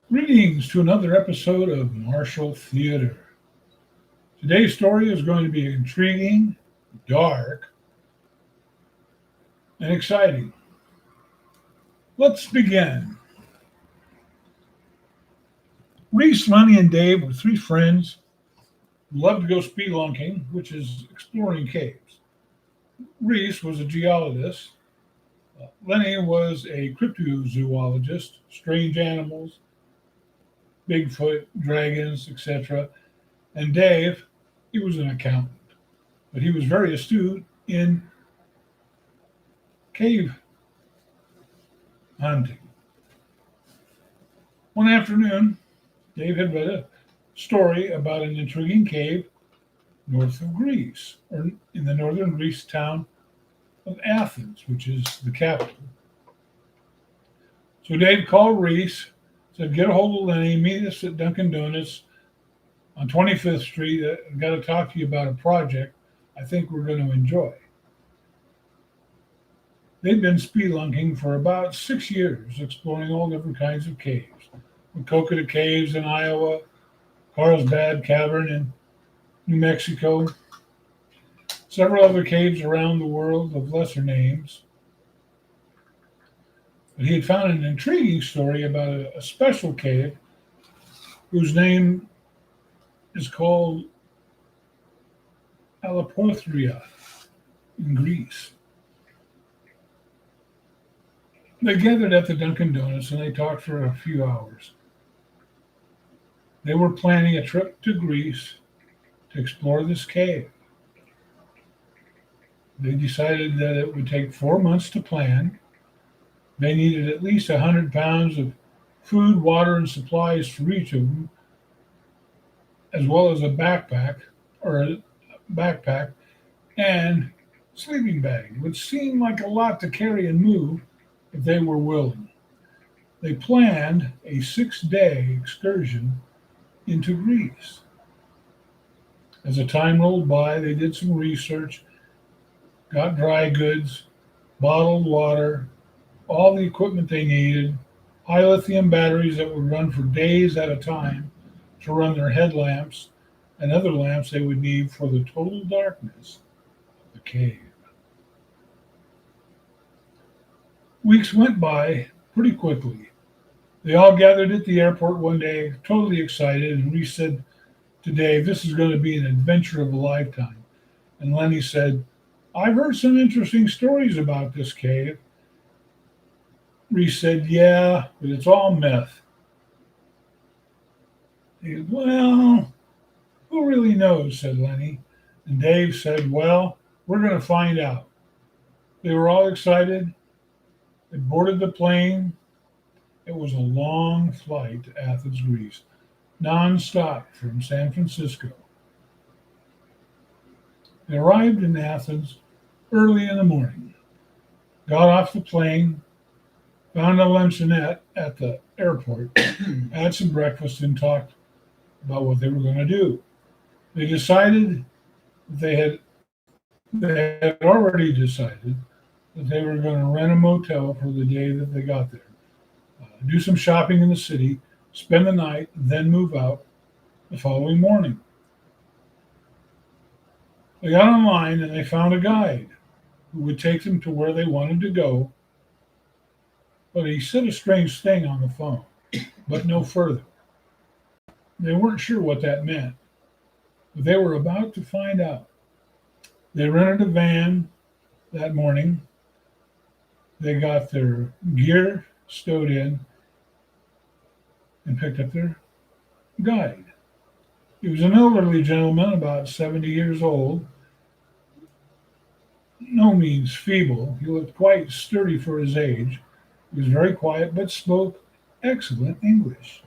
Greetings to another episode of Martial Theater. Today's story is going to be intriguing, dark, and exciting. Let's begin. Reese, Lenny, and Dave were three friends who loved to go spelunking, which is exploring caves. Reese was a geologist. Lenny was a cryptozoologist, strange animals, Bigfoot, dragons, etc. And Dave, he was an accountant, but he was very astute in cave hunting. One afternoon, Dave had read a story about an intriguing cave north of Greece, or in the northern Greece town of Athens, which is the capital. So Dave called Reese, said, "Get a hold of Lenny, meet us at Dunkin' Donuts on 25th Street. I've got to talk to you about a project I think we're going to enjoy." They'd been spelunking for about 6 years, exploring all different kinds of caves. Coconut Caves in Iowa, Carlsbad Cavern in New Mexico, several other caves around the world of lesser names. But he had found an intriguing story about a special cave whose name is called Alapothria in Greece. They gathered at the Dunkin' Donuts and they talked for a few hours. They were planning a trip to Greece to explore this cave. They decided that it would take 4 months to plan. They needed at least 100 pounds of food, water, and supplies for each of them, as well as a backpack and sleeping bag, which seemed like a lot to carry and move if they were willing. They planned a 6-day excursion into Greece. As the time rolled by, they did some research, got dry goods, bottled water, all the equipment they needed, high lithium batteries that would run for days at a time to run their headlamps and other lamps they would need for the total darkness of the cave. Weeks went by pretty quickly. They all gathered at the airport one day, totally excited, and Reese said to Dave, "This is going to be an adventure of a lifetime." And Lenny said, "I've heard some interesting stories about this cave." Reese said, "Yeah, but it's all myth." He said, "Well, who really knows?" said Lenny. And Dave said, "Well, we're going to find out." They were all excited. They boarded the plane. It was a long flight to Athens, Greece, non-stop from San Francisco. They arrived in Athens early in the morning, got off the plane, found a luncheonette at the airport, had some breakfast, and talked about what they were going to do. They decided that they had already decided that they were going to rent a motel for the day that they got there, do some shopping in the city, spend the night, then move out the following morning. They got online and they found a guide who would take them to where they wanted to go, but he said a strange thing on the phone, but no further. They weren't sure what that meant, but they were about to find out. They rented a van that morning. They got their gear stowed in and picked up their guide. He was an elderly gentleman, about 70 years old, no means feeble. He looked quite sturdy for his age. He was very quiet but spoke excellent English.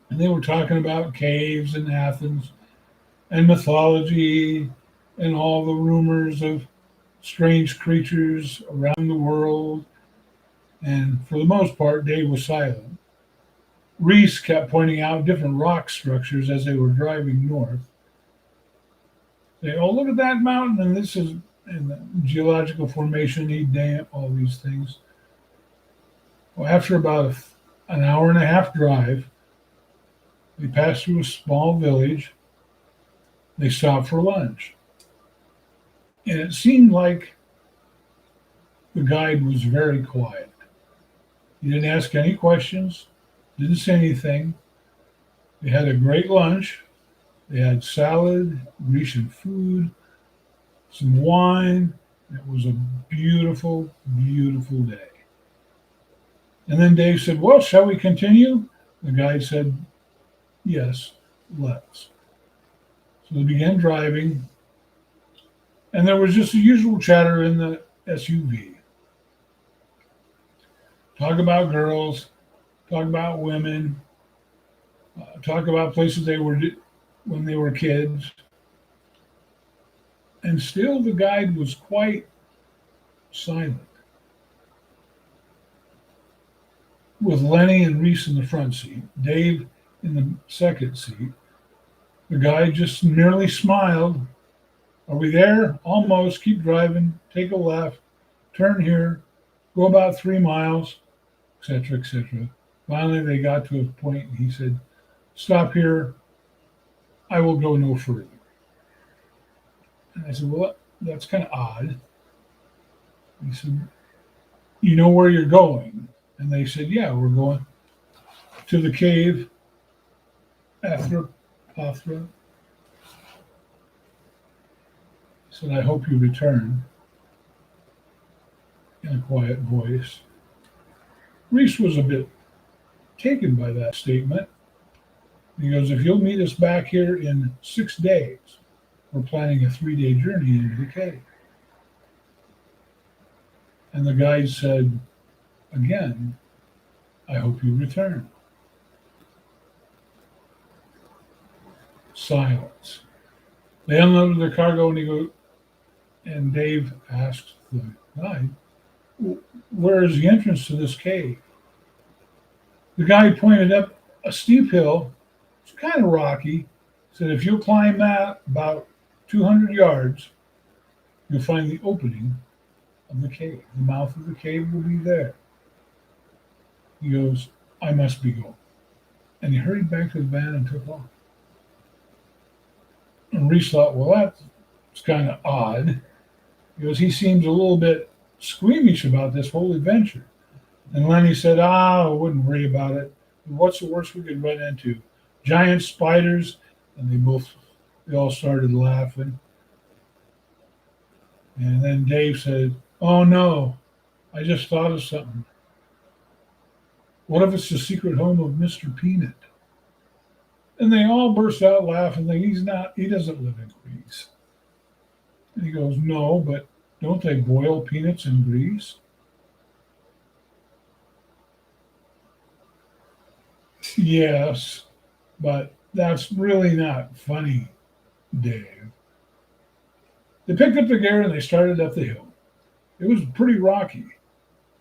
And they were talking about caves in Athens and mythology and all the rumors of strange creatures around the world. And for the most part, Dave was silent. Reese kept pointing out different rock structures as they were driving north. Say, "Oh, look at that mountain, and this is in the geological formation, he'd name all these things." Well, after about an hour and a half drive. They passed through a small village. They stopped for lunch. And it seemed like the guide was very quiet. He didn't ask any questions, didn't say anything. They had a great lunch. They had salad, Grecian food, some wine. It was a beautiful, beautiful day. And then Dave said, "Well, shall we continue?" The guide said, "Yes, let's." So they began driving, and there was just the usual chatter in the SUV. Talk about girls, talk about women, talk about places they were when they were kids. And still the guide was quite silent. With Lenny and Reese in the front seat, Dave in the second seat, the guide just merely smiled. "Are we there? Almost. Keep driving. Take a left. Turn here. Go about 3 miles," etc., etc. Finally, they got to a point, and he said, "Stop here. I will go no further." And I said, "Well, that's kind of odd." He said, "You know where you're going?" And they said, "Yeah, we're going to the cave after Pathra." He said, "I hope you return," in a quiet voice. Reese was a bit taken by that statement. He goes, "If you'll meet us back here in 6 days, we're planning a 3-day journey into the cave." And the guide said, again, "I hope you return." Silence. They unloaded their cargo, and Dave asked the guide, "Where is the entrance to this cave?" The guide pointed up a steep hill. It's kind of rocky. Said, "If you'll climb that about 200 yards, you'll find the opening of the cave. The mouth of the cave will be there." He goes, "I must be going." And he hurried back to the van and took off. And Reese thought, well, that's kind of odd. He goes, "He seems a little bit squeamish about this whole adventure." And Lenny said, "I wouldn't worry about it. What's the worst we could run into? Giant spiders." And they all started laughing. And then Dave said, "Oh no, I just thought of something. What if it's the secret home of Mr. Peanut?" And they all burst out laughing. He doesn't live in Greece. And he goes, "No, but don't they boil peanuts in Greece?" "Yes, but that's really not funny, Dave." They picked up the gear and they started up the hill. It was pretty rocky.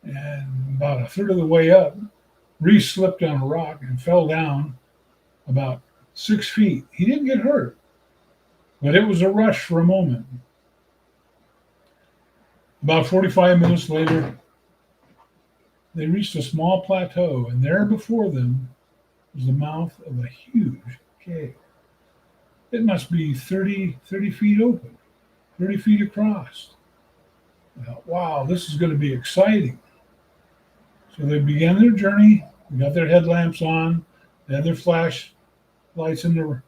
And about a third of the way up, Reese slipped on a rock and fell down about 6 feet. He didn't get hurt, but it was a rush for a moment. About 45 minutes later, they reached a small plateau, and there before them was the mouth of a huge cave. It must be 30 feet open, 30 feet across. I thought, wow, this is going to be exciting. So they began their journey. They got their headlamps on. They had their flashlights in their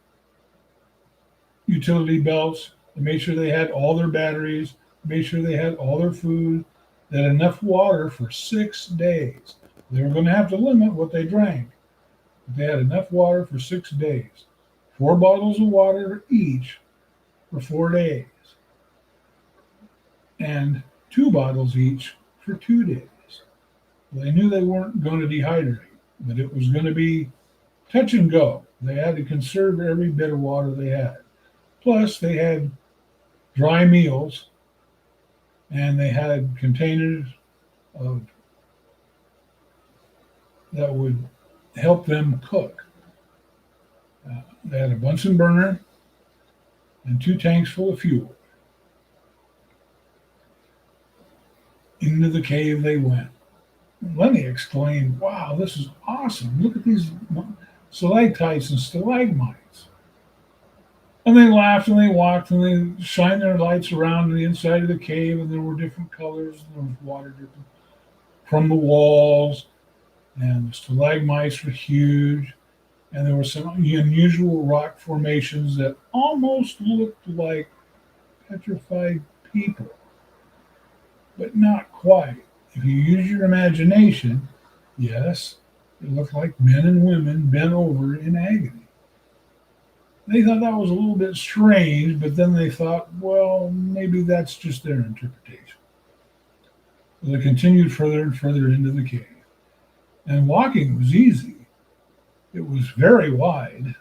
utility belts. They made sure they had all their batteries, made sure they had all their food. They had enough water for 6 days. They were going to have to limit what they drank. But they had enough water for 6 days. 4 bottles of water each for 4 days. And 2 bottles each for 2 days. They knew they weren't going to dehydrate, but it was going to be touch and go. They had to conserve every bit of water they had. Plus, they had dry meals, and they had containers that would help them cook. They had a Bunsen burner and 2 tanks full of fuel. Into the cave they went. Lenny exclaimed, "Wow, this is awesome. Look at these stalactites and stalagmites." And they laughed and they walked and they shined their lights around the inside of the cave, and there were different colors, and there was water dripping from the walls, and the stalagmites were huge, and there were some unusual rock formations that almost looked like petrified people, but not quite. If you use your imagination, yes, it looked like men and women bent over in agony. They thought that was a little bit strange, but then they thought, well, maybe that's just their interpretation. So they continued further and further into the cave. And walking was easy. It was very wide.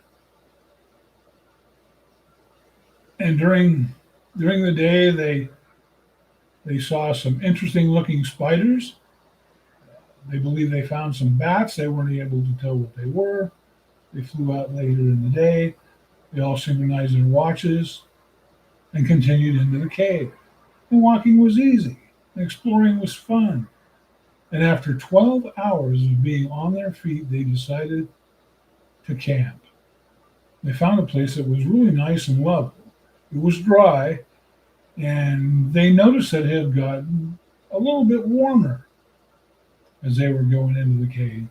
And during the day they saw some interesting looking spiders. They believe they found some bats. They weren't able to tell what they were. They flew out later in the day. They all synchronized their watches and continued into the cave. And walking was easy. And exploring was fun. And after 12 hours of being on their feet, they decided to camp. They found a place that was really nice and level. It was dry, and they noticed that it had gotten a little bit warmer as they were going into the cave.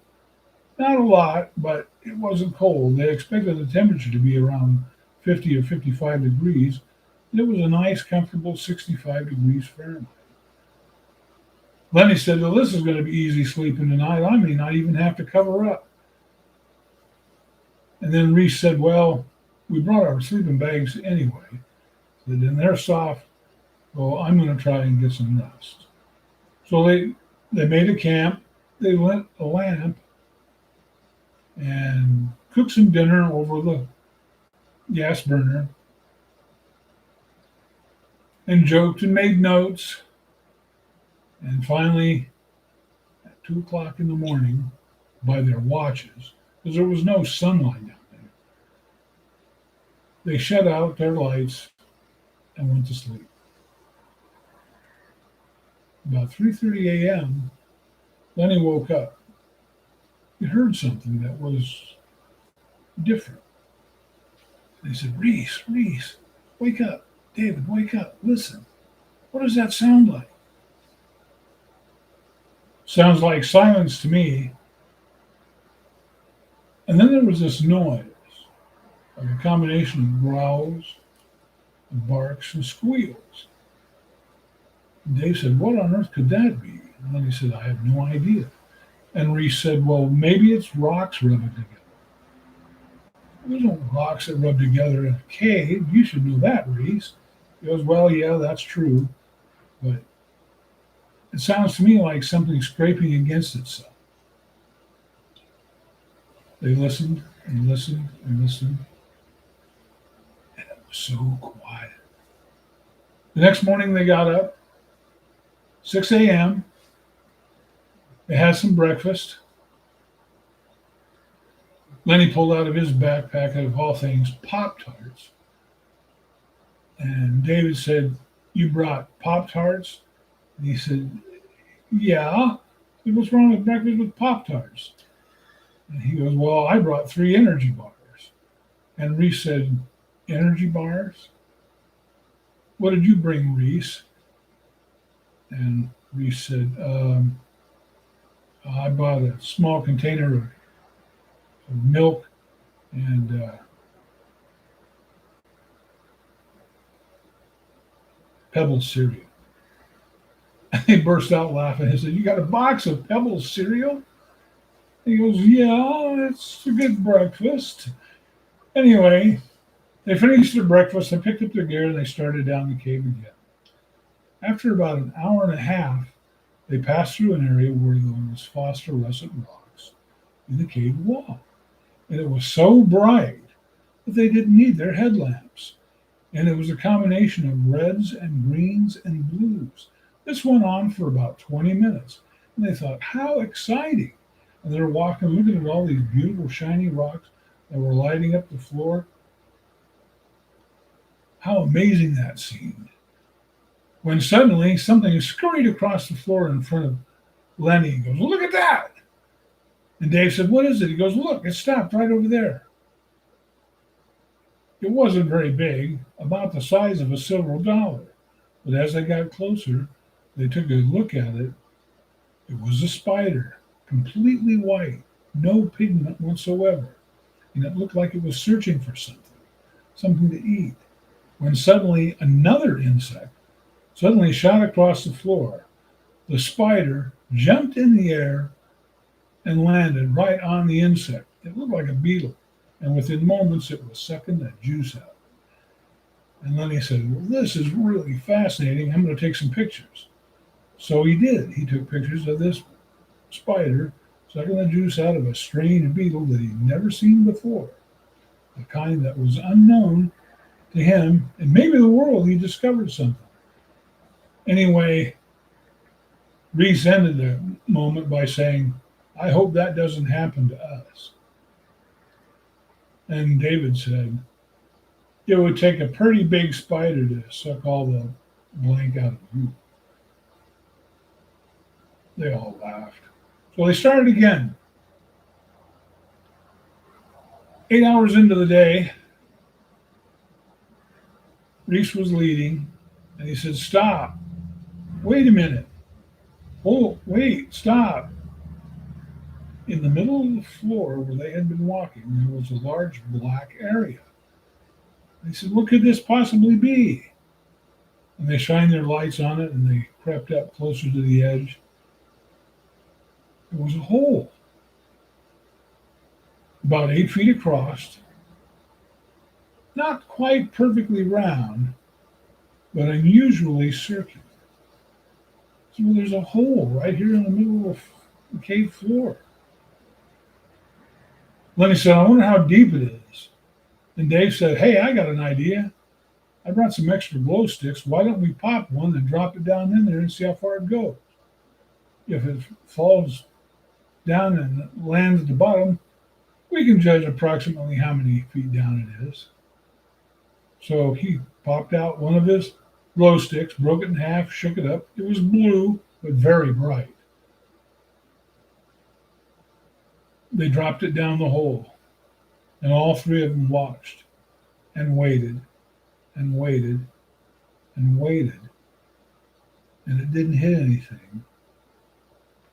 Not a lot, but it wasn't cold. They expected the temperature to be around 50 or 55 degrees. It was a nice, comfortable 65 degrees Fahrenheit. Lenny said, well, this is going to be easy sleeping tonight. I may not even have to cover up. And then Reese said, well, we brought our sleeping bags anyway. And they're soft. Well, I'm going to try and get some rest. So they made a camp. They lit a lamp and cooked some dinner over the gas burner and joked and made notes. And finally, at 2 o'clock in the morning, by their watches, because there was no sunlight down there, they shut out their lights and went to sleep. About 3:30 a.m., Lenny woke up. He heard something that was different. They said, Reese, wake up. David, wake up. Listen. What does that sound like? Sounds like silence to me. And then there was this noise, like a combination of growls, and barks, and squeals. And Dave said, what on earth could that be? And then he said, I have no idea. And Reese said, well, maybe it's rocks rubbing together. There's no rocks that rub together in a cave. You should know that, Reese. He goes, well, yeah, that's true. But it sounds to me like something scraping against itself. They listened and listened and listened. And it was so quiet. The next morning they got up, 6 a.m. They had some breakfast. Lenny pulled out of his backpack, of all things, Pop-Tarts. And David said, you brought Pop-Tarts? And he said, yeah. What's wrong with breakfast with Pop-Tarts? And he goes, well, I brought 3 energy bars. And Reese said, energy bars? What did you bring, Reese? And Reese said, I bought a small container of milk and Pebbles cereal. And they burst out laughing and said, you got a box of Pebbles cereal? He goes, yeah, it's a good breakfast. Anyway, they finished their breakfast and picked up their gear and they started down the cave again. After about an hour and a half, they passed through an area where there was phosphorescent rocks in the cave wall. And it was so bright that they didn't need their headlamps. And it was a combination of reds and greens and blues. This went on for about 20 minutes. And they thought, how exciting. And they were walking, looking at all these beautiful, shiny rocks that were lighting up the floor. How amazing that seemed. When suddenly something scurried across the floor in front of Lenny goes, "Look at that!" And Dave said, "What is it?" He goes, "Look, it stopped right over there." It wasn't very big, about the size of a silver dollar. But as they got closer, they took a look at it. It was a spider, completely white, no pigment whatsoever. And it looked like it was searching for something to eat. When suddenly another insect suddenly shot across the floor. The spider jumped in the air and landed right on the insect. It looked like a beetle. And within moments, it was sucking the juice out. And then he said, "Well, this is really fascinating. I'm going to take some pictures." So he did. He took pictures of this spider sucking the juice out of a strange beetle that he'd never seen before, a kind that was unknown to him and maybe the world. He discovered something. Anyway, Reese ended the moment by saying, "I hope that doesn't happen to us." And David said, "It would take a pretty big spider to suck all the blank out of you." They all laughed. So they started again. 8 hours into the day, Reese was leading, and he said, "Stop. Wait a minute. Oh, wait, stop." In the middle of the floor where they had been walking, there was a large black area. They said, "What could this possibly be?" And they shined their lights on it, and they crept up closer to the edge. It was a hole about 8 feet across, not quite perfectly round, but unusually circular. So there's a hole right here in the middle of the cave floor. Lenny said, "I wonder how deep it is." And Dave said, "Hey, I got an idea. I brought some extra glow sticks. Why don't we pop one and drop it down in there and see how far it goes? If it falls down and lands at the bottom, we can judge approximately how many feet down it is." So he popped out one of his glow sticks, broke it in half, shook it up. It was blue, but very bright. They dropped it down the hole, and all three of them watched and waited and waited and waited, and it didn't hit anything,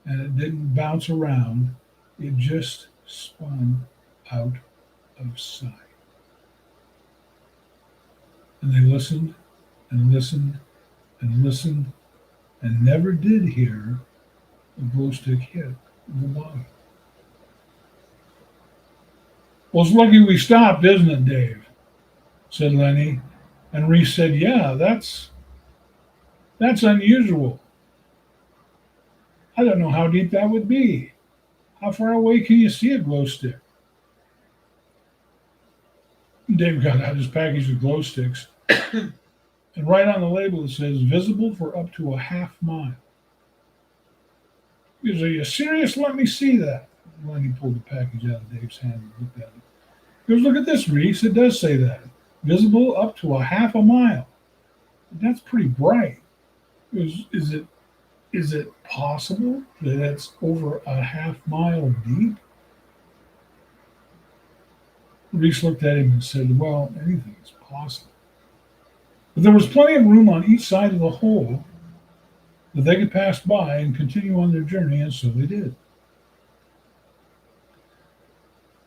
and it didn't bounce around. It just spun out of sight. And they listened and listened and listened and never did hear the glow stick hit the bottom. "Well, it's lucky we stopped, isn't it, Dave?" said Lenny. And Reese said, "Yeah, that's unusual. I don't know how deep that would be. How far away can you see a glow stick?" Dave got out his package of glow sticks, and right on the label it says, "Visible for up to a half mile." He goes, "Are you serious? Let me see that." Lenny pulled the package out of Dave's hand and looked at it. He goes, "Look at this, Reese. It does say that. Visible up to a half a mile. That's pretty bright." He goes, Is it possible that it's over a half mile deep?" Reese looked at him and said, "Well, anything is possible." But there was plenty of room on each side of the hole that they could pass by and continue on their journey, and so they did.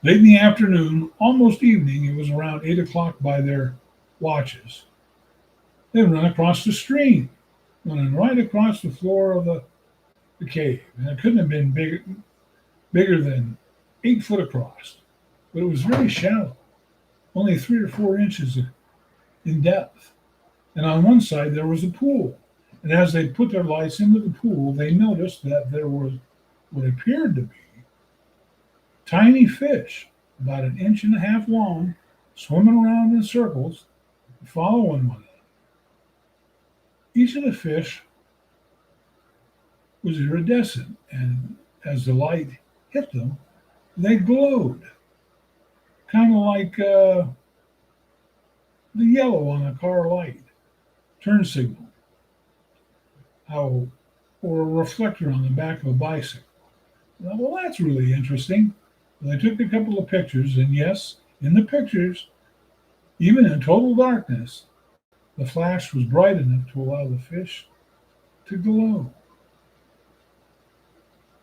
Late in the afternoon, almost evening, it was around 8 o'clock by their watches, they run across the stream, running right across the floor of the cave. And it couldn't have been bigger than 8 foot across, but it was very shallow, only 3 or 4 inches in depth. And on one side, there was a pool. And as they put their lights into the pool, they noticed that there was what appeared to be tiny fish, about an inch and a half long, swimming around in circles, following one another. Each of the fish was iridescent, and as the light hit them, they glowed, kind of like the yellow on a car light turn signal. How or a reflector on the back of a bicycle. I thought, well, that's really interesting. And I took a couple of pictures, and yes, in the pictures, even in total darkness, the flash was bright enough to allow the fish to glow.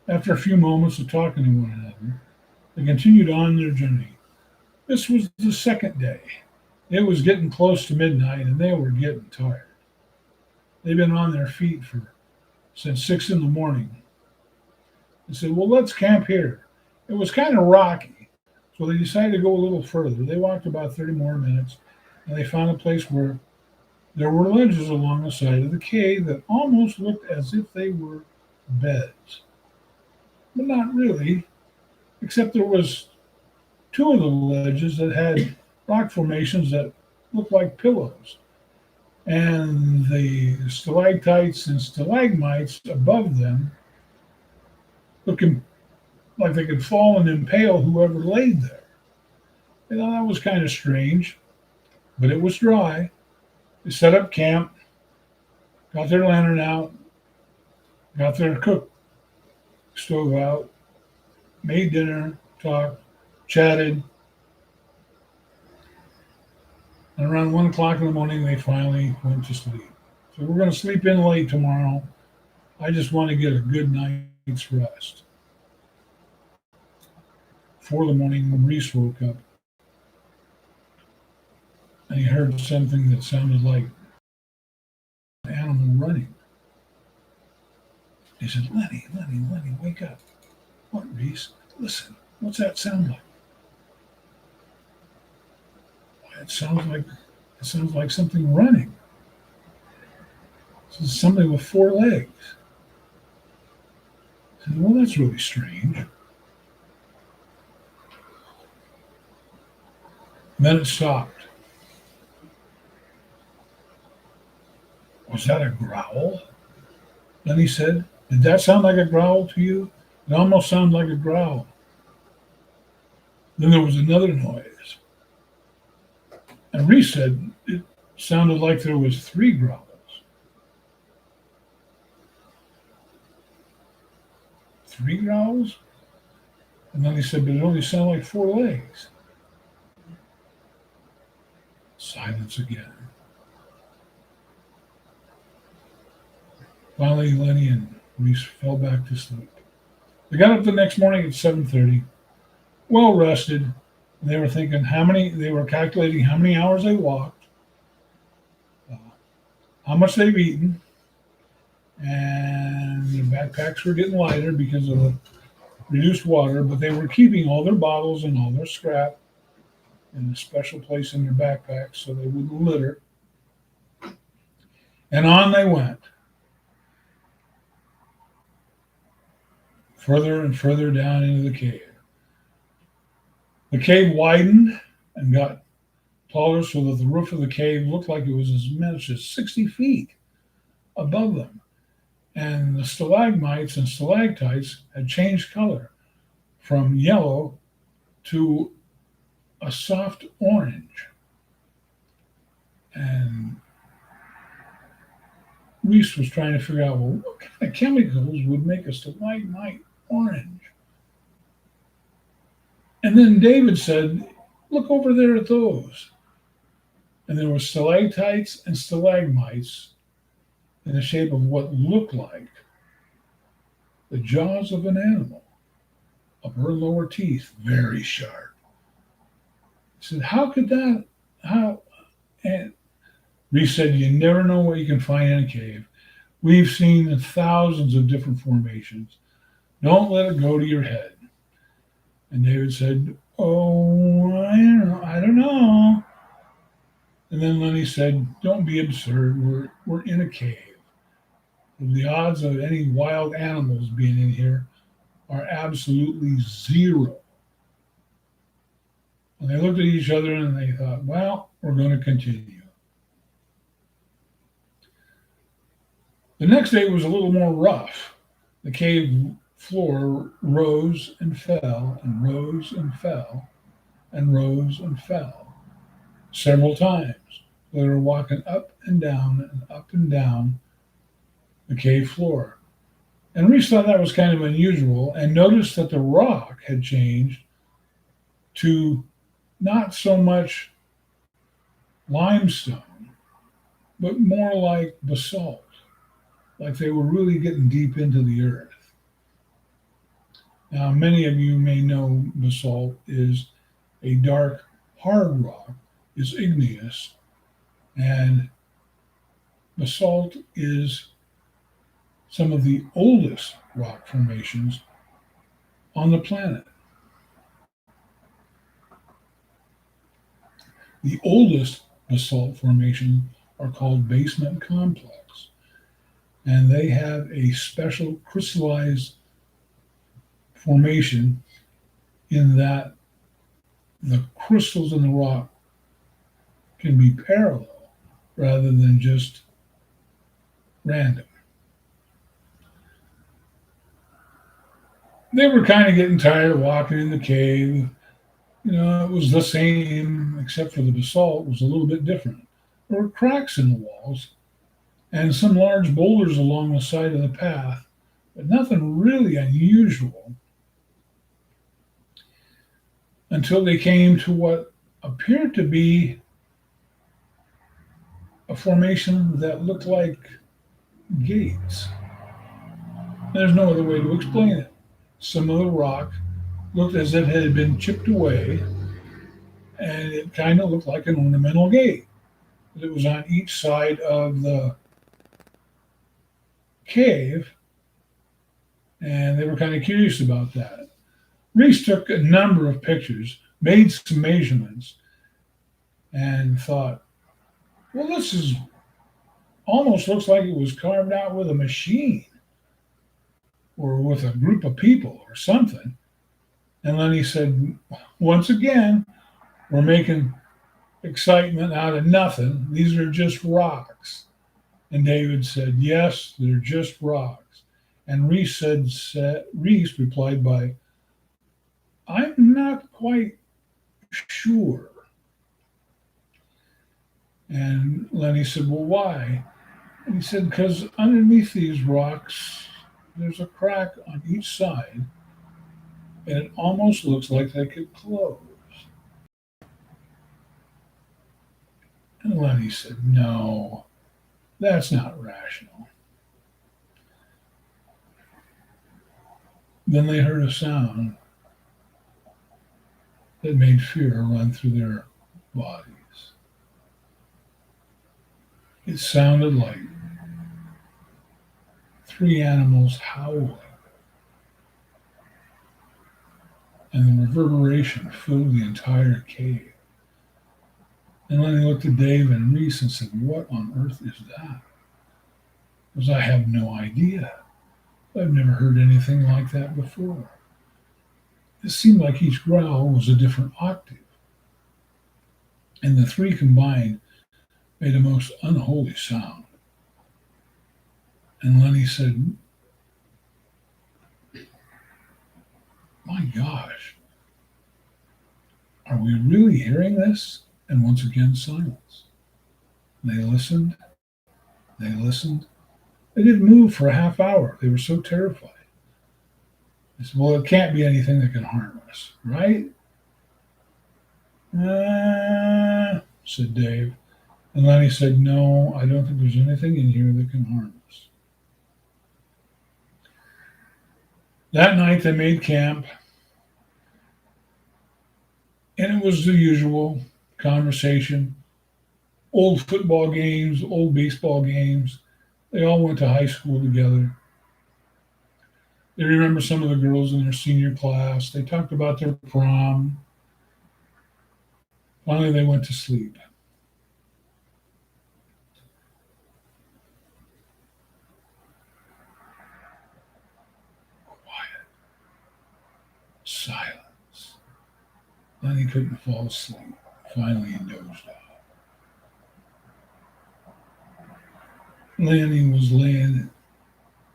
After a few moments of talking to one another, they continued on their journey. This was the second day. It was getting close to midnight, and they were getting tired. They'd been on their feet since 6 in the morning. They said, well, let's camp here. It was kind of rocky, so they decided to go a little further. They walked about 30 more minutes, and they found a place where there were ledges along the side of the cave that almost looked as if they were beds. But not really, except there was two of the ledges that had rock formations that looked like pillows. And the stalactites and stalagmites above them looking like they could fall and impale whoever laid there. You know, that was kind of strange, but it was dry. They set up camp, got their lantern out, got their cook stove out, made dinner, talked, chatted, and around 1 o'clock in the morning, they finally went to sleep. So we're going to sleep in late tomorrow. I just want to get a good night's rest. 4 in the morning, when Reese woke up, and he heard something that sounded like an animal running. He said, Lenny, wake up. What, Reese? Listen, what's that sound like? It sounds like something running. It's something with four legs. I said, well, that's really strange. And then it stopped. Was that a growl? Then he said, did that sound like a growl to you? It almost sounded like a growl. Then there was another noise. And Reese said it sounded like there was three growls. Three growls? And then he said, but it only sounded like four legs. Silence again. Finally, Lenny and Reese fell back to sleep. They got up the next morning at 7:30, well rested, and they were thinking they were calculating how many hours they walked, how much they've eaten, and their backpacks were getting lighter because of the reduced water, but they were keeping all their bottles and all their scrap in a special place in their backpacks so they wouldn't litter. And on they went. Further and further down into the cave. The cave widened and got taller so that the roof of the cave looked like it was as much as 60 feet above them. And the stalagmites and stalactites had changed color from yellow to a soft orange. And Reese was trying to figure out, well, what kind of chemicals would make a stalagmite orange? And then David said, look over there at those. And there were stalactites and stalagmites in the shape of what looked like the jaws of an animal, upper and lower teeth, very sharp. He said, how could that, how? And Reese said, you never know what you can find in a cave. We've seen thousands of different formations. Don't let it go to your head. And David said, oh, I don't know. And then Lenny said, don't be absurd. We're in a cave. The odds of any wild animals being in here are absolutely zero. And they looked at each other and they thought, well, we're going to continue. The next day was a little more rough. The cave floor rose and fell and rose and fell and rose and fell several times. They were walking up and down the cave floor. And Reese thought that was kind of unusual and noticed that the rock had changed to not so much limestone, but more like basalt, like they were really getting deep into the earth. Now, many of you may know basalt is a dark, hard rock, is igneous, and basalt is some of the oldest rock formations on the planet. The oldest basalt formations are called basement complex, and they have a special crystallized formation in that the crystals in the rock can be parallel rather than just random. They were kind of getting tired of walking in the cave. It was the same, except for the basalt was a little bit different. There were cracks in the walls and some large boulders along the side of the path, but nothing really unusual until they came to what appeared to be a formation that looked like gates. There's no other way to explain it. Some of the rock looked as if it had been chipped away, and it kind of looked like an ornamental gate. It was on each side of the cave, and they were kind of curious about that. Reese took a number of pictures, made some measurements, and thought, well, this is almost looks like it was carved out with a machine or with a group of people or something. And then he said, once again, we're making excitement out of nothing. These are just rocks. And David said, yes, they're just rocks. And Reese replied by, I'm not quite sure. And Lenny said, well, why? And he said, because underneath these rocks, there's a crack on each side, and it almost looks like they could close. And Lenny said, no, that's not rational. Then they heard a sound that made fear run through their bodies. It sounded like three animals howling, and the reverberation filled the entire cave. And then he looked at Dave and Reese and said, what on earth is that? Because I have no idea. I've never heard anything like that before. It seemed like each growl was a different octave, and the three combined made a most unholy sound. And Lenny said, my gosh, are we really hearing this? And once again, silence. They listened. They listened. They didn't move for a half hour. They were so terrified. They said, well, it can't be anything that can harm us, right? Said Dave. And Lenny said, no, I don't think there's anything in here that can harm us. That night they made camp, and it was the usual conversation, old football games, old baseball games. They all went to high school together. They remember some of the girls in their senior class. They talked about their prom. Finally, they went to sleep. Quiet. Silence. Then he couldn't fall asleep. Finally, he dozed off. Lanny was laying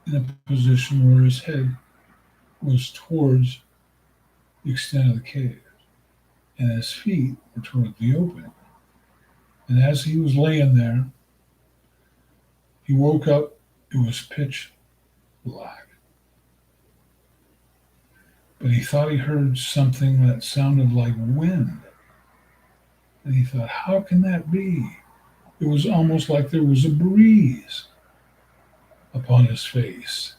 in a position where his head was towards the extent of the cave, and his feet were toward the opening. And as he was laying there, he woke up. It was pitch black. but he thought he heard something that sounded like wind. And he thought, how can that be? It was almost like there was a breeze upon his face.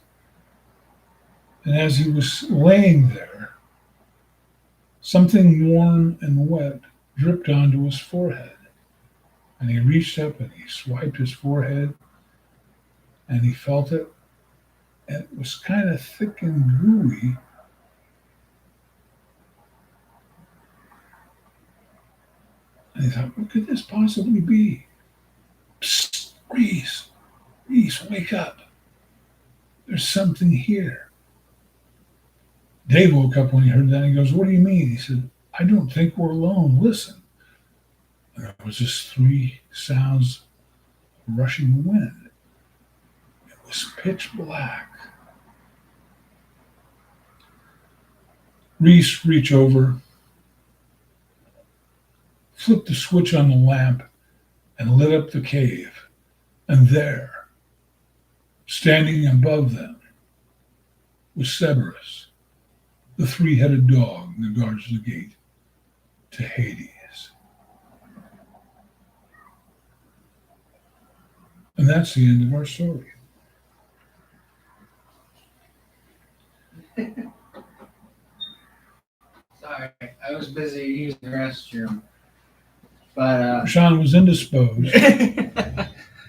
And as he was laying there, something warm and wet dripped onto his forehead. And he reached up and he swiped his forehead and he felt it. And it was kind of thick and gooey. And he thought, what could this possibly be? Psst, Reese, wake up. There's something here. Dave woke up when he heard that. He goes, what do you mean? He said, I don't think we're alone. Listen. And there was just 3 sounds of rushing wind. It was pitch black. Reese reached over, flipped the switch on the lamp, and lit up the cave. And there, standing above them, was Cerberus, the 3-headed dog that guards the gate to Hades. And that's the end of our story. Sorry, I was busy using the restroom. But Sean was indisposed.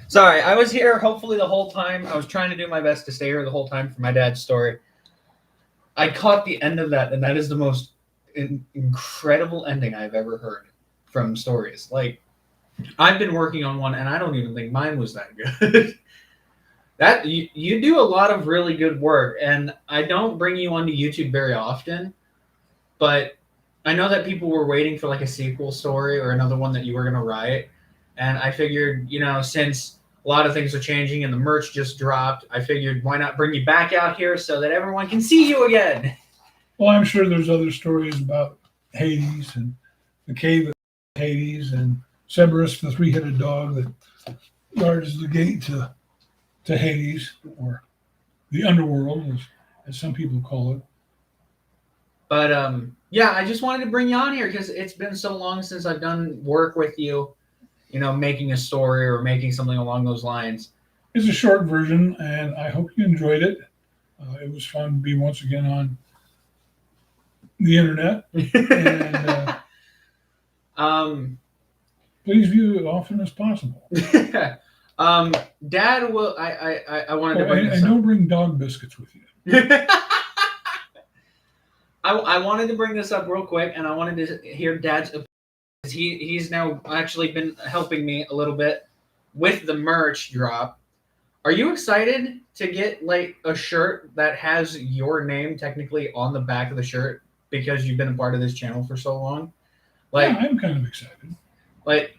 Sorry, I was here hopefully the whole time. I was trying to do my best to stay here the whole time for my dad's story. I caught the end of that, and that is the most incredible ending I've ever heard from stories. Like, I've been working on one, and I don't even think mine was that good. That you do a lot of really good work, and I don't bring you onto YouTube very often, but I know that people were waiting for like a sequel story or another one that you were going to write, and I figured, since a lot of things are changing and the merch just dropped, I figured why not bring you back out here so that everyone can see you again. Well, I'm sure there's other stories about Hades and the cave of Hades and Cerberus, the 3-headed dog that guards the gate to Hades, or the underworld, as some people call it. But yeah, I just wanted to bring you on here because it's been so long since I've done work with you, making a story or making something along those lines. It's a short version, and I hope you enjoyed it. It was fun to be once again on the internet. And please view it often as possible. Dad will. I wanted to bring this and up. don't bring dog biscuits with you. I wanted to bring this up real quick, and I wanted to hear Dad's opinion. He's now actually been helping me a little bit with the merch drop. Are you excited to get like a shirt that has your name technically on the back of the shirt because you've been a part of this channel for so long? Like, yeah, I'm kind of excited. Like,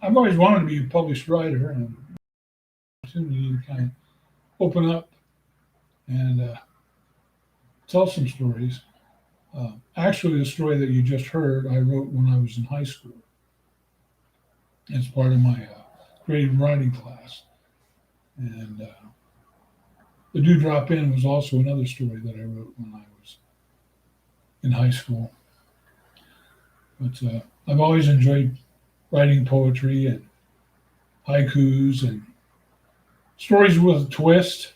I've always wanted to be a published writer, and opportunity to kind of open up and tell some stories. Actually, the story that you just heard, I wrote when I was in high school as part of my creative writing class. And The Dewdrop Inn was also another story that I wrote when I was in high school. But I've always enjoyed writing poetry and haikus and stories with a twist,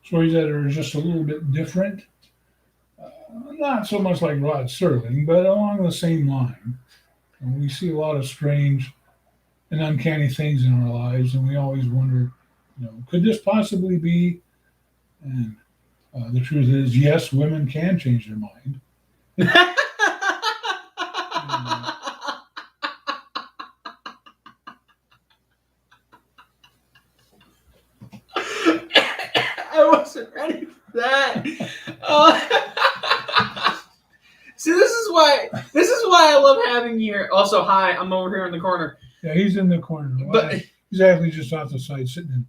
stories that are just a little bit different. Not so much like Rod Serling, but along the same line. And we see a lot of strange and uncanny things in our lives, and we always wonder, could this possibly be? And the truth is, yes, women can change their mind. I wasn't ready for that. See, this is why I love having you here. Also, hi, I'm over here in the corner. Yeah, he's in the corner. But he's actually just off the side, sitting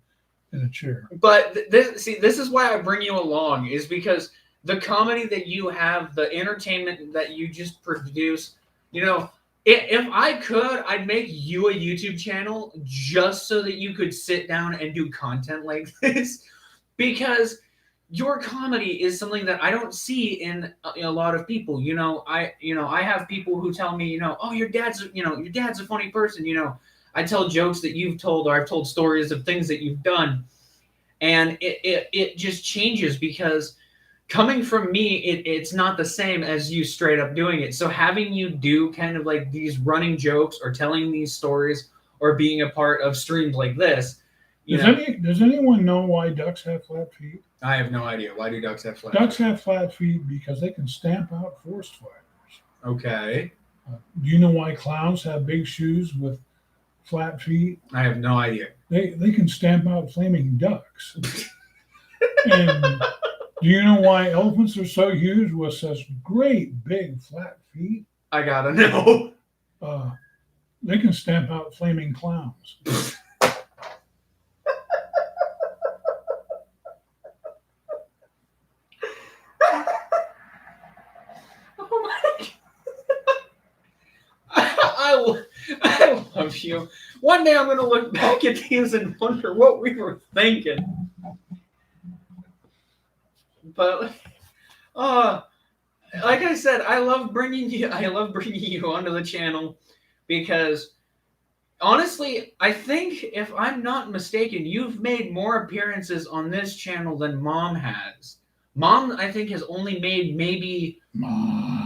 in a chair. But this is why I bring you along, is because the comedy that you have, the entertainment that you just produce, if I could, I'd make you a YouTube channel just so that you could sit down and do content like this, because your comedy is something that I don't see in a lot of people. I have people who tell me, oh, your dad's a funny person. I tell jokes that you've told, or I've told stories of things that you've done, and it just changes because coming from me, it's not the same as you straight up doing it. So having you do kind of like these running jokes or telling these stories or being a part of streams like this, Does anyone know why ducks have flat feet? I have no idea. Why do ducks have flat Ducks have flat feet because they can stamp out forest fires. Okay. Do you know why clowns have big shoes with flat feet? I have no idea. They can stamp out flaming ducks. And do you know why elephants are so huge with such great big flat feet? I gotta know. They can stamp out flaming clowns. I love you. One day I'm going to look back at these and wonder what we were thinking. But, like I said, I love bringing you onto the channel because, honestly, I think, if I'm not mistaken, you've made more appearances on this channel than Mom has. Mom, I think, has only made maybe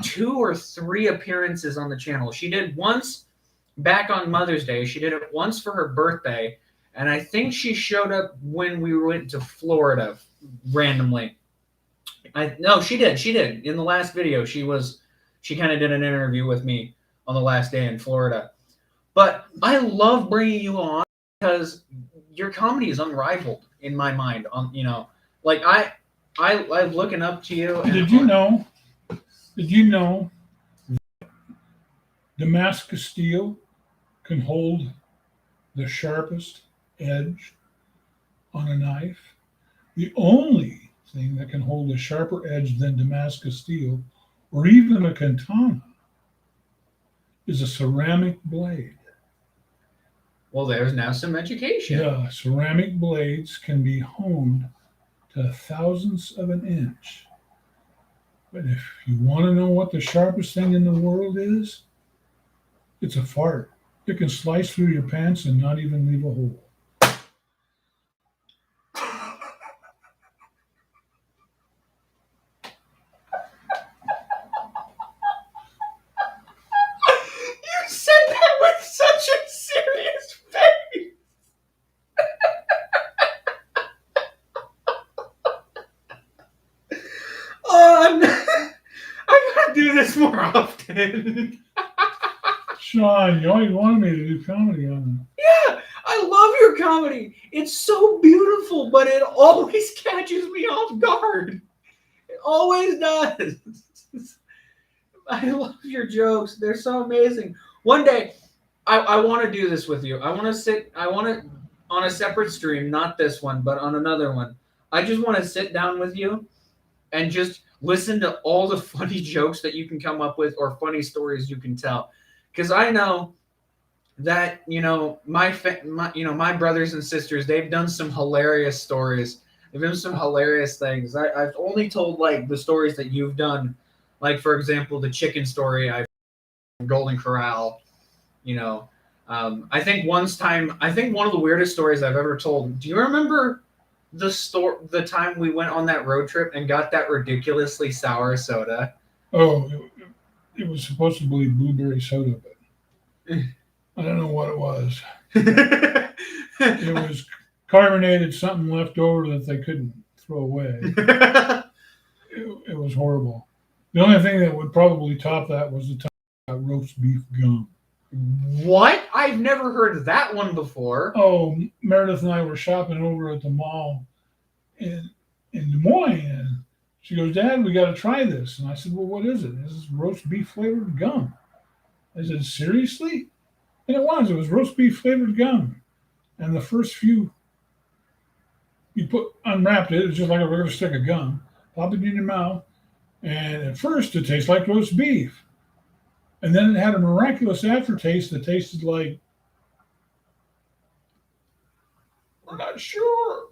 2 or 3 appearances on the channel. She did once back on Mother's Day. She did it once for her birthday. And I think she showed up when we went to Florida randomly. No, she did. She did. In the last video, she kind of did an interview with me on the last day in Florida. But I love bringing you on because your comedy is unrivaled in my mind. Like I'm looking up to you. And Did you know Damascus steel can hold the sharpest edge on a knife? The only thing that can hold a sharper edge than Damascus steel, or even a katana, is a ceramic blade. Well, there's now some education. Yeah, ceramic blades can be honed to thousandths of an inch. But if you want to know what the sharpest thing in the world is, it's a fart. It can slice through your pants and not even leave a hole. You said that with such a serious face. I gotta do this more often. Sean, you always wanted me to do comedy on Yeah, I love your comedy. It's so beautiful, but it always catches me off guard. It always does. I love your jokes. They're so amazing. One day, I want to do this with you. I want to on a separate stream, not this one, but on another one. I just want to sit down with you and just listen to all the funny jokes that you can come up with or funny stories you can tell. Because I know that, my brothers and sisters, they've done some hilarious stories. They've done some hilarious things. I've only told, like, the stories that you've done. Like, for example, the chicken story, Golden Corral, I think one of the weirdest stories I've ever told. Do you remember the time we went on that road trip and got that ridiculously sour soda? Oh, it was supposed to be blueberry soda, but I don't know what it was. It was carbonated, something left over that they couldn't throw away. It was horrible. The only thing that would probably top that was the time I got roast beef gum. What? I've never heard of that one before. Oh, Meredith and I were shopping over at the mall in Des Moines, and she goes, "Dad, we got to try this." And I said, "Well, what is it?" This is roast beef flavored gum. I said, "Seriously?" And it was roast beef flavored gum. And the first few, unwrapped it, it's just like a regular stick of gum, pop it in your mouth, and at first it tastes like roast beef. And then it had a miraculous aftertaste that tasted like, we're not sure.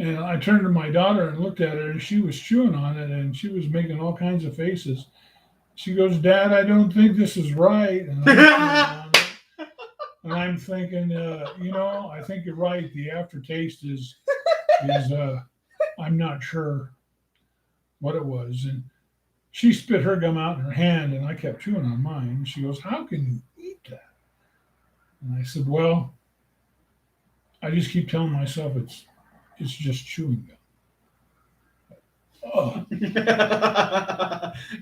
And I turned to my daughter and looked at her, and she was chewing on it, and she was making all kinds of faces. She goes, "Dad, I don't think this is right." And I'm chewing on it. And I'm thinking, I think you're right. The aftertaste is I'm not sure what it was. And she spit her gum out in her hand, and I kept chewing on mine. She goes, "How can you eat that?" And I said, "Well, I just keep telling myself it's just chewing gum." Oh,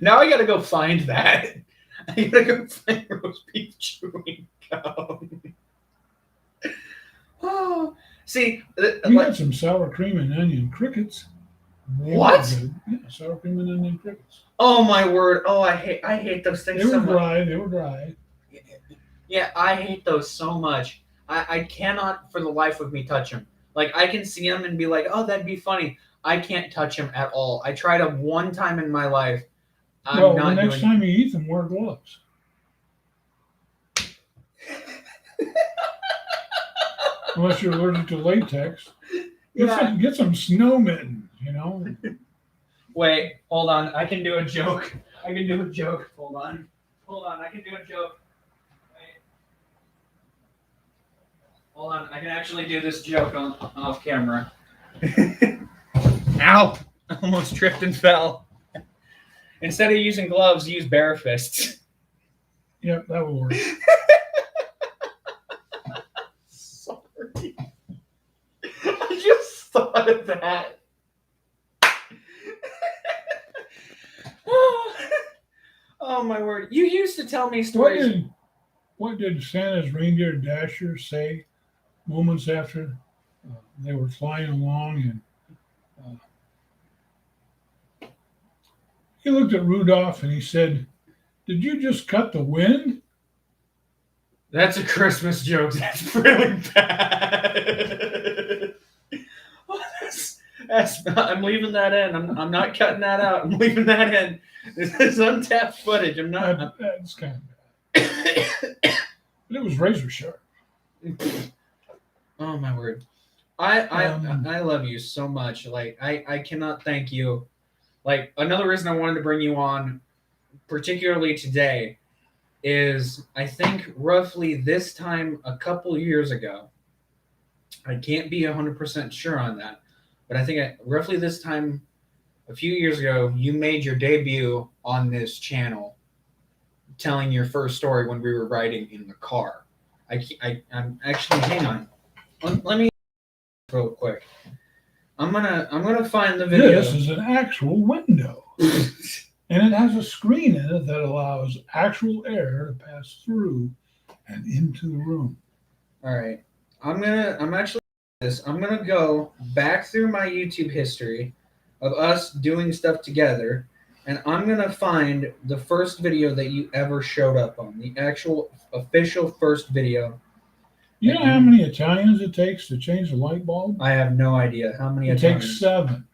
Now I gotta go find that. I gotta go find roast beef chewing gum. Oh, see, we had some sour cream and onion crickets. what? Yeah, sour cream and onion crickets. Oh my word! Oh, I hate those things They so were much. dry. They were dry. Yeah, I hate those so much. I cannot for the life of me touch them. Like I can see them and be like, oh, that'd be funny. I can't touch them at all. I tried them one time in my life. Well, the next time you eat them, wear gloves. Unless you're allergic to latex. Get some snow mittens, Wait, hold on. I can do a joke. Hold on. I can do a joke. Wait. Hold on. I can actually do this joke off camera. Ow! I almost tripped and fell. Instead of using gloves, use bare fists. Yep, that will work. Sorry. I just thought of that. Oh my word. You used to tell me stories. What did Santa's reindeer Dasher say moments after they were flying along? And he looked at Rudolph and he said, "Did you just cut the wind?" That's a Christmas joke. That's really bad. I'm leaving that in. I'm not cutting that out. I'm leaving that in. This is untapped footage. I'm not. That's kind of bad. But it was razor sharp. Oh my word. I love you so much. Like I cannot thank you. Like another reason I wanted to bring you on, particularly today, is I think roughly this time a couple years ago. I can't be 100% sure on that, but I think roughly this time a few years ago, you made your debut on this channel, telling your first story when we were riding in the car. I'm actually, hang on, let me real quick. I'm gonna find the video. This is an actual window, and it has a screen in it that allows actual air to pass through and into the room. All right, I'm gonna go back through my YouTube history of us doing stuff together, and I'm gonna find the first video that you ever showed up on, the actual official first video. You know how many Italians it takes to change a light bulb? I have no idea how many. It takes 7.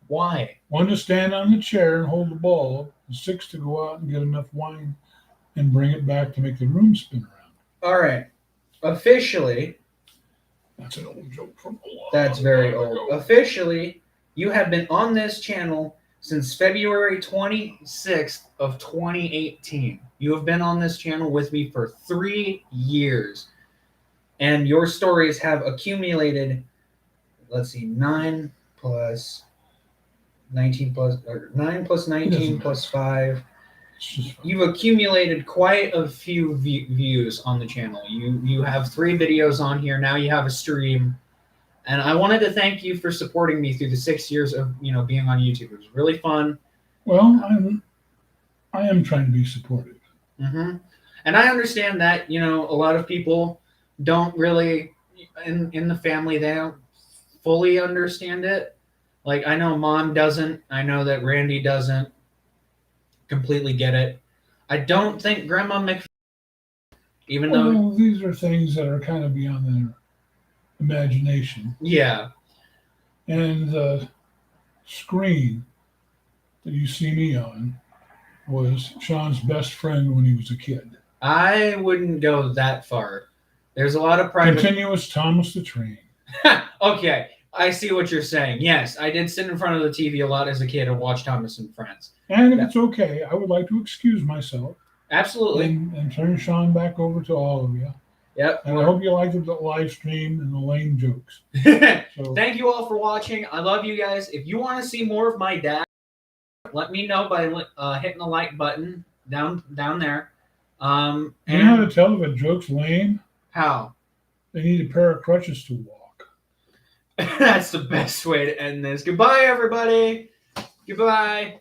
Why? 1 to stand on the chair and hold the bulb, and 6 to go out and get enough wine and bring it back to make the room spin around. All right, officially. That's an old joke from a while. That's very old. Officially, you have been on this channel since February 26th of 2018. You have been on this channel with me for 3 years. And your stories have accumulated, let's see, 9 plus 19 plus, or 9 plus 19 plus 5. You've accumulated quite a few views on the channel. You have 3 videos on here. Now you have a stream. And I wanted to thank you for supporting me through the 6 years of being on YouTube. It was really fun. Well, I am trying to be supportive. Mm-hmm. And I understand that, a lot of people don't really, in the family, they don't fully understand it. Like, I know Mom doesn't. I know that Randy doesn't completely get it. I don't think Grandma even though these are things that are kind of beyond their imagination. Yeah. And the screen that you see me on was Sean's best friend when he was a kid. I wouldn't go that far. There's a lot of private. Continuous Thomas the Train. Okay, I see what you're saying. Yes, I did sit in front of the TV a lot as a kid and watch Thomas and Friends. And if Yeah. it's okay, I would like to excuse myself Absolutely. and turn Sean back over to all of you. Yep. And I hope you liked the live stream and the lame jokes. So Thank you all for watching. I love you guys. If you want to see more of my dad, let me know by hitting the like button down there. you know how to tell if a joke's lame? How? They need a pair of crutches to walk. That's the best way to end this. Goodbye, everybody. Goodbye.